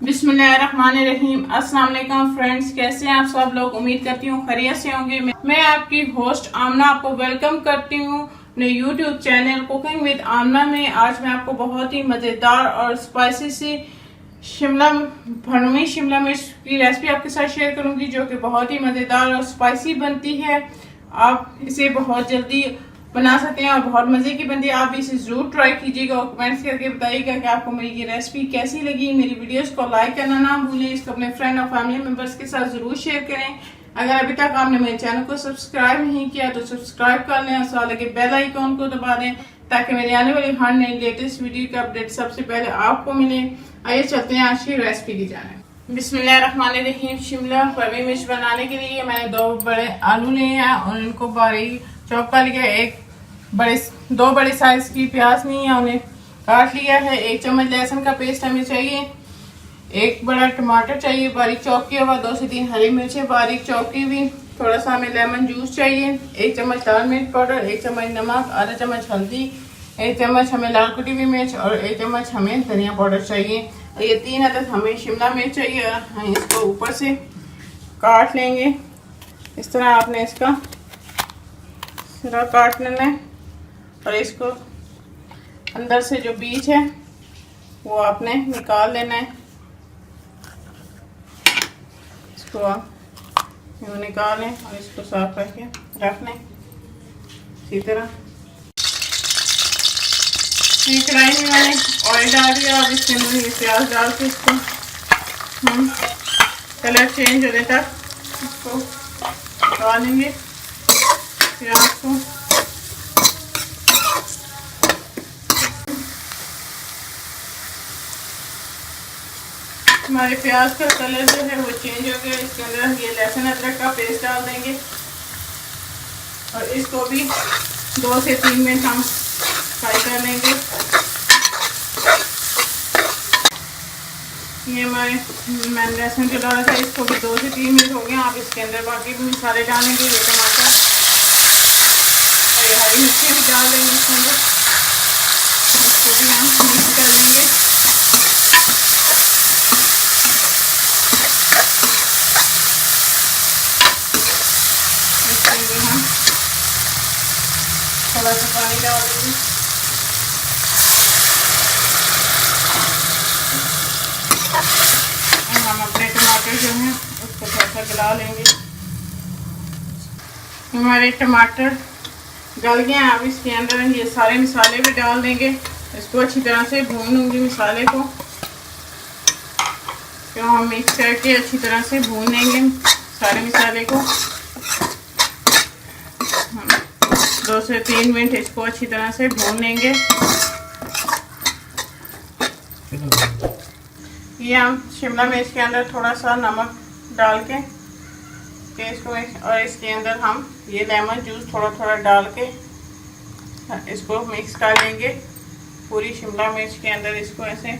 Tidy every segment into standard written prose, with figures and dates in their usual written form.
बिस्मिल्लाहिर्रहमानिर्रहीम। अस्सलाम वालेकुम फ्रेंड्स, कैसे हैं आप सब लोग। उम्मीद करती हूँ खैरियत से होंगे। मैं आपकी होस्ट आमना आपको वेलकम करती हूँ अपने यूट्यूब चैनल कुकिंग विद आमना में। आज मैं आपको बहुत ही मज़ेदार और स्पाइसी सी भरवी शिमला मिर्च की रेसिपी आपके साथ शेयर करूंगी, जो कि बहुत ही मज़ेदार और स्पाइसी बनती है। आप इसे बहुत जल्दी बना सकते हैं और बहुत मज़े की बनती है। आप इसे ज़रूर ट्राई कीजिएगा और कमेंट्स करके बताइएगा कि आपको मेरी ये रेसिपी कैसी लगी। मेरी वीडियोस को लाइक करना ना भूलें। इसको अपने फ्रेंड और फैमिली मेम्बर्स के साथ ज़रूर शेयर करें। अगर अभी तक आपने मेरे चैनल को सब्सक्राइब नहीं किया तो सब्सक्राइब कर लें और साथ लगे बेल आइकॉन को दबा दें, ताकि मेरी आने वाली हर नई लेटेस्ट वीडियो का अपडेट सबसे पहले आपको मिले। आइए चलते हैं आज की रेसिपी की जाने। बिस्मिल्लाहिर्रहमानिर्रहीम। शिमला भरवी मिर्च बनाने के लिए मैंने 2 बड़े आलू लिए हैं और इनको बारीक चॉप कर लिया। 2 बड़े साइज की प्याज ली है, उन्हें काट लिया है। 1 चम्मच लहसुन का पेस्ट हमें चाहिए। 1 बड़ा टमाटर चाहिए बारीक चॉप किया हुआ। 2 से 3 हरी मिर्चें बारीक चॉप की हुई। थोड़ा सा हमें लेमन जूस चाहिए। 1 चम्मच लाल मिर्च पाउडर, 1 चम्मच नमक, आधा चम्मच हल्दी, 1 चम्मच हमें लाल कुटी हुई मिर्च और 1 चम्मच हमें धनिया पाउडर चाहिए। और ये 3 अदद हमें शिमला मिर्च चाहिए। हम इसको ऊपर से काट लेंगे। इस तरह आपने इसका सिरा काट लेना है और इसको अंदर से जो बीज है वो आपने निकाल लेना है। इसको आप यूँ निकाल लें और इसको साफ करके रख लें इसी तरह। कढ़ाई में मैंने ऑयल डाल दिया। अब इसके अंदर ये प्याज डाल के इसको हम कलर चेंज होने तक इसको डालेंगे प्याज को। हमारे प्याज का कलर जो है वो चेंज हो गया। इसके अंदर ये लहसुन अदरक का पेस्ट डाल देंगे और इसको भी 2 से 3 मिनट हम फ्राई कर लेंगे। ये हमारे मैंने लहसुन जो डाला था इसको भी 2 से 3 मिनट हो गए। आप इसके अंदर बाकी भी मसाले डालेंगे। ये टमाटर और ये हरी मिर्ची भी डाल देंगे इसके अंदर। इसको भी हम मिक्स कर लेंगे। हम थोड़ा सा पानी डाल देंगे। और हम अपने टमाटर जो हैं उसको थोड़ा सा गला लेंगे। हमारे टमाटर गल गए हैं। अब इसके अंदर ये सारे मसाले भी डाल देंगे। इसको अच्छी तरह से भून लूँगी मसाले को, तो हम मिक्स करके अच्छी तरह से भून लेंगे सारे मसाले को। 2 से 3 मिनट इसको अच्छी तरह से भून लेंगे। ये हम शिमला मिर्च के अंदर थोड़ा सा नमक डाल के इसको और इसके अंदर हम ये लेमन जूस थोड़ा थोड़ा डाल के इसको मिक्स कर लेंगे पूरी शिमला मिर्च के अंदर। इसको ऐसे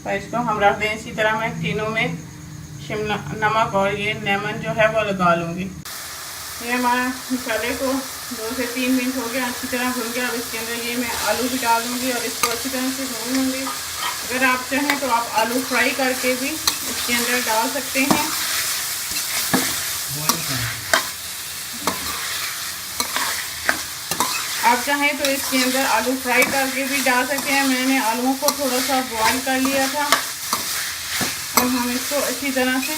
और इसको हम रख दें इसी तरह। मैं तीनों में शिमला नमक और ये लेमन जो है वो लगा लूँगी। ये हमारा मसाले को 2 से 3 मिनट हो गया, अच्छी तरह भून गया। अब इसके अंदर ये मैं आलू भी डाल दूँगी और इसको अच्छी तरह से भून लूँगी। अगर आप चाहें तो आप आलू फ्राई करके भी इसके अंदर डाल सकते हैं। आप चाहें तो इसके अंदर आलू फ्राई करके भी डाल सकते हैं। मैंने आलूओं को थोड़ा सा बॉईल कर लिया था और हम इसको अच्छी तरह से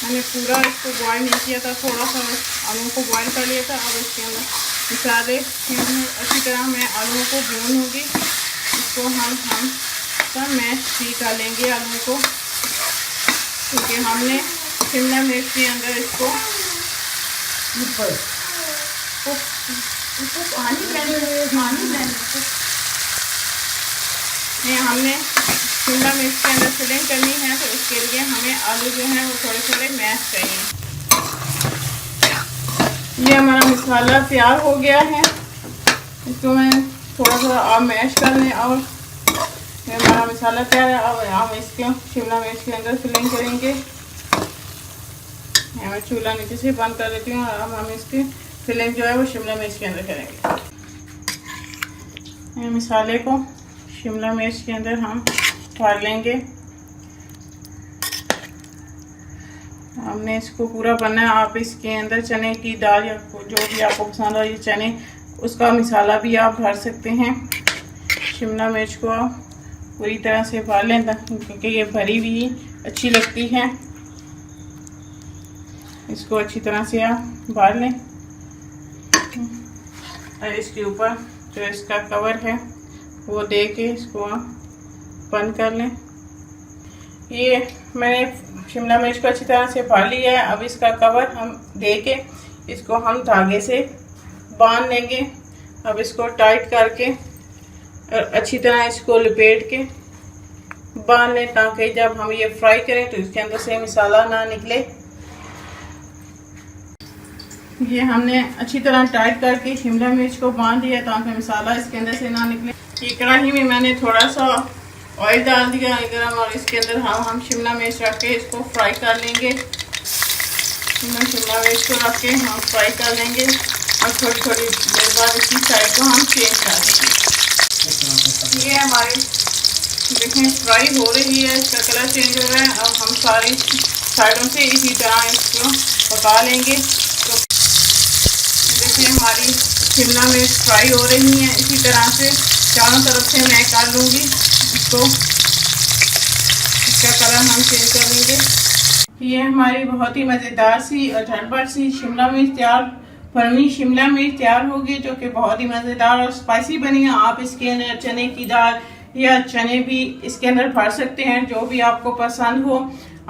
मैंने पूरा इसको बॉईल नहीं किया था, थोड़ा सा आलूओं को बॉईल कर लिया था। अब इसके अंदर मसाले अच्छी तरह मैं आलूओं को भून लूँगी। इसको हम सब मैश भी कर लेंगे आलू को, क्योंकि हमने शिमला मिर्च के अंदर इसको हमने शिमला मिर्च के अंदर फिलिंग करनी है, तो इसके लिए हमें आलू जो है वो थोड़े थोड़े मैश चाहिए। ये हमारा मसाला तैयार हो गया है। इसको मैं थोड़ा थोड़ा आप मैश कर लें और हमारा मसाला तैयार है। अब हम इसके शिमला मिर्च के अंदर फिलिंग करेंगे। मैं चूल्हा नीचे से बंद कर देती हूँ और अब हम इसकी फिलिंग जो है वो शिमला मिर्च के अंदर करेंगे। मसाले को शिमला मिर्च के अंदर हम भर लेंगे हमने इसको पूरा बनना है। आप इसके अंदर चने की दाल या जो भी आपको पसंद हो, ये चने उसका मसाला भी आप भर सकते हैं। शिमला मिर्च को आप पूरी तरह से भर लें क्योंकि ये भरी हुई अच्छी लगती है। इसको अच्छी तरह से आप भर लें और इसके ऊपर जो इसका कवर है वो दे के इसको आप बंद कर लें। ये मैंने शिमला मिर्च को अच्छी तरह से भर लिया है। अब इसका कवर हम दे के इसको हम धागे से बांध लेंगे। अब इसको टाइट करके और अच्छी तरह इसको लपेट के बांध लें ताकि जब हम ये फ्राई करें तो इसके अंदर से मसाला ना निकले। ये हमने अच्छी तरह टाइट करके शिमला मिर्च को बांध दिया ताकि मसाला इसके अंदर से ना निकले। ये कढ़ाई में मैंने थोड़ा सा ऑयल डाल दिया गरम और इसके अंदर हम शिमला मिर्च रख के इसको फ्राई कर लेंगे। शिमला मिर्च को रख के हम फ्राई कर लेंगे और थोड़ी थोड़ी देर बाद इसकी साइड को हम चेंज कर देंगे। ये हमारी देखें फ्राई हो रही है, इसका कलर चेंज हो रहा है। अब हम सारी साइडों से इसी तरह इसको पका लेंगे। तो देखिए हमारी शिमला मिर्च फ्राई हो रही है। इसी तरह से चारों तरफ से मैं कर लूँगी इसको, इसका कलर हम चेंज कर लेंगे। ये हमारी बहुत ही मज़ेदार सी और झटपट सी शिमला मिर्च फरमी शिमला मिर्च तैयार होगी जो कि बहुत ही मज़ेदार और स्पाइसी बनी है। आप इसके अंदर चने की दाल या चने भी इसके अंदर भर सकते हैं, जो भी आपको पसंद हो।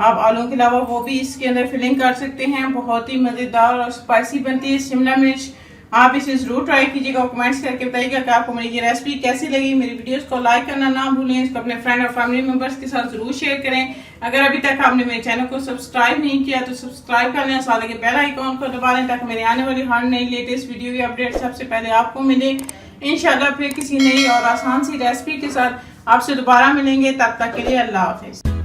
आप आलू के अलावा वो भी इसके अंदर फिलिंग कर सकते हैं। बहुत ही मज़ेदार और स्पाइसी बनती है शिमला मिर्च। आप इसे ज़रूर ट्राई कीजिएगा और कमेंट्स करके बताइएगा कि आपको मेरी ये रेसिपी कैसी लगी। मेरी वीडियोस को लाइक करना ना भूलें, इसको अपने फ्रेंड और फैमिली मेंबर्स के साथ ज़रूर शेयर करें। अगर अभी तक आपने मेरे चैनल को सब्सक्राइब नहीं किया तो सब्सक्राइब कर लें, साथ ही बेल आइकॉन को दबा लें ताकि मेरी आने वाली हर नई लेटेस्ट वीडियो की अपडेट सबसे पहले आपको मिले। इंशाल्लाह फिर किसी नई और आसान सी रेसिपी के साथ आपसे दोबारा मिलेंगे। तब तक के लिए अल्लाह हाफिज़।